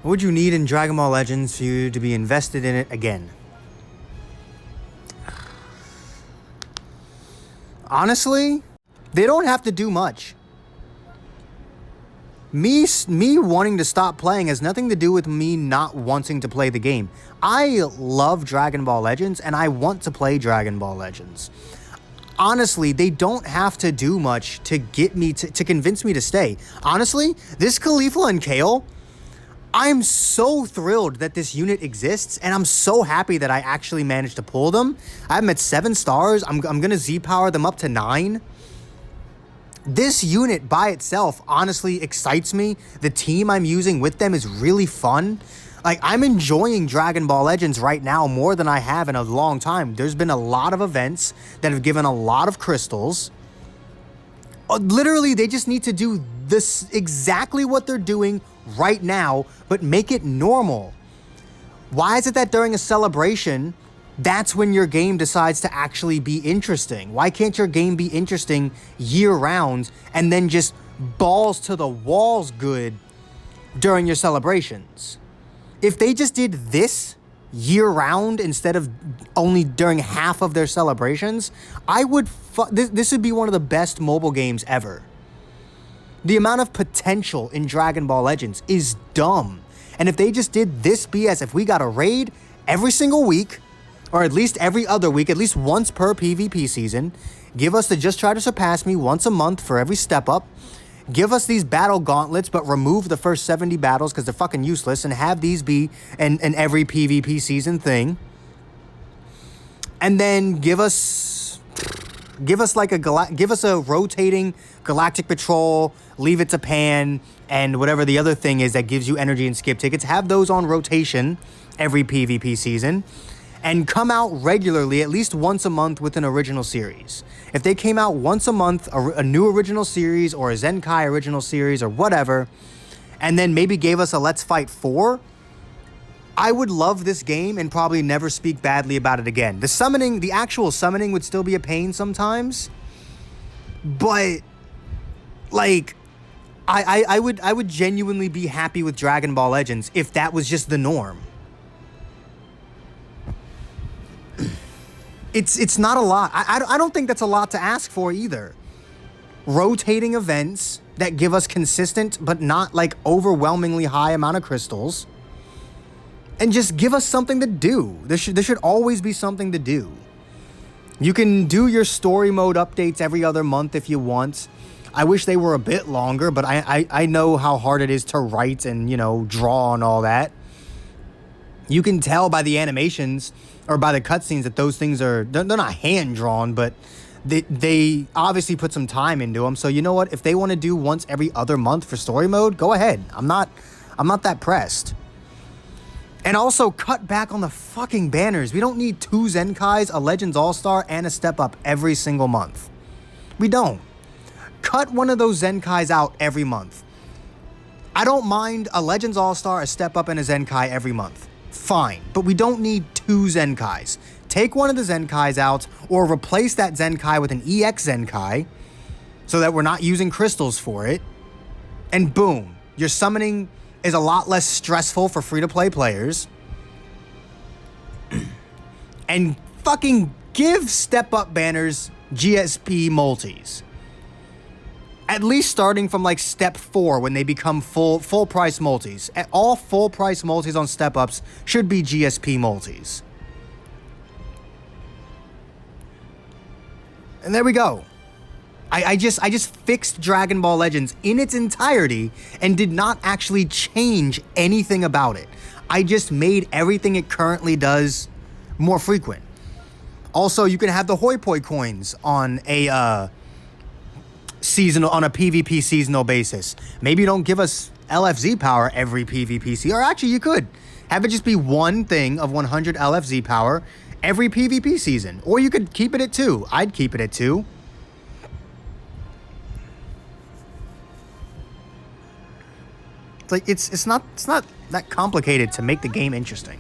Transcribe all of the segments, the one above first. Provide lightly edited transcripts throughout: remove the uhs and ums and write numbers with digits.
What would you need in Dragon Ball Legends for you to be invested in it again? Honestly, they don't have to do much. Me wanting to stop playing has nothing to do with me not wanting to play the game. I love Dragon Ball Legends and I want to play Dragon Ball Legends. Honestly, they don't have to do much to get me to convince me to stay. Honestly, this Caulifla and Kale, I'm so thrilled that this unit exists, and I'm so happy that I actually managed to pull them. I have them at 7 stars. I'm gonna Z-power them up to 9. This unit by itself honestly excites me. The team I'm using with them is really fun. Like, I'm enjoying Dragon Ball Legends right now more than I have in a long time. There's been a lot of events that have given a lot of crystals. Literally, they just need to do this exactly what they're doing right now, but make it normal. Why is it that during a celebration, that's when your game decides to actually be interesting? Why can't your game be interesting year round and then just balls to the walls good during your celebrations? If they just did this year round instead of only during half of their celebrations, I would this would be one of the best mobile games ever. The amount of potential in Dragon Ball Legends is dumb. And if they just did this BS, if we got a raid every single week, or at least every other week, at least once per PvP season, give us the Just Try to Surpass Me once a month for every step up, give us these battle gauntlets, but remove the first 70 battles because they're fucking useless, and have these be an every PvP season thing. And then give us like give us a rotating Galactic Patrol, Leave It to Pan, and whatever the other thing is that gives you energy and skip tickets. Have those on rotation every PvP season. And come out regularly, at least once a month, with an original series. If they came out once a month, a new original series, or a Zenkai original series, or whatever, and then maybe gave us a Let's Fight 4, I would love this game and probably never speak badly about it again. The actual summoning would still be a pain sometimes, but, like, I would genuinely be happy with Dragon Ball Legends if that was just the norm. It's not a lot. I don't think that's a lot to ask for either. Rotating events that give us consistent but not like overwhelmingly high amount of crystals. And just give us something to do. There should always be something to do. You can do your story mode updates every other month if you want. I wish they were a bit longer, but I know how hard it is to write and, draw and all that. You can tell by the animations or by the cutscenes that those things they're not hand-drawn, but they obviously put some time into them. So you know what? If they want to do once every other month for story mode, go ahead. I'm not that pressed. And also cut back on the fucking banners. We don't need 2 Zenkais, a Legends All-Star, and a Step Up every single month. We don't. Cut one of those Zenkais out every month. I don't mind a Legends All-Star, a Step Up, and a Zenkai every month. Fine, but we don't need 2 Zenkais. Take one of the Zenkais out, or replace that Zenkai with an EX Zenkai, so that we're not using crystals for it, and boom, your summoning is a lot less stressful for free-to-play players. And fucking give step-up banners GSP multis. At least starting from like step 4 when they become full price multis. All full price multis on step ups should be GSP multis. And there we go. I just fixed Dragon Ball Legends in its entirety and did not actually change anything about it. I just made everything it currently does more frequent. Also, you can have the Hoi Poi coins on a PvP seasonal basis. Maybe you don't give us LFZ power every PvP season, or actually you could have it just be one thing of 100 LFZ power every PvP season, or you could keep it at 2. I'd keep it at 2. Like it's not that complicated to make the game interesting.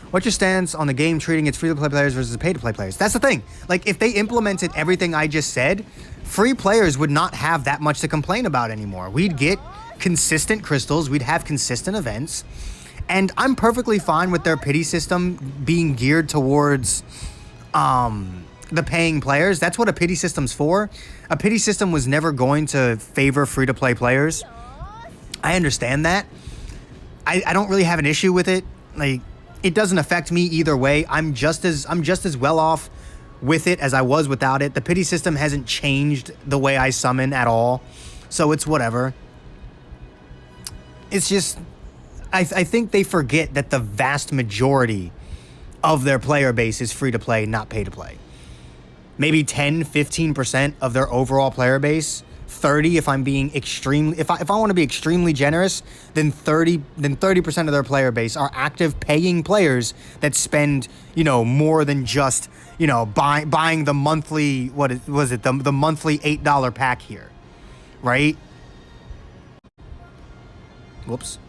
What's your stance on the game treating its free-to-play players versus pay-to-play players? That's the thing. Like, if they implemented everything I just said, free players would not have that much to complain about anymore. We'd get consistent crystals, we'd have consistent events, and I'm perfectly fine with their pity system being geared towards the paying players. That's what a pity system's for. A pity system was never going to favor free-to-play players. I understand that. I don't really have an issue with it. Like, it doesn't affect me either way. I'm just as well off with it as I was without it. The pity system hasn't changed the way I summon at all, so it's whatever. It's just, I think they forget that the vast majority of their player base is free to play, not pay to play. Maybe 10, 15% of their overall player base. 30 if I'm being extremely, if I want to be extremely generous, then 30% of their player base are active paying players that spend, more than just, buying the monthly, the monthly $8 pack here, right? Whoops.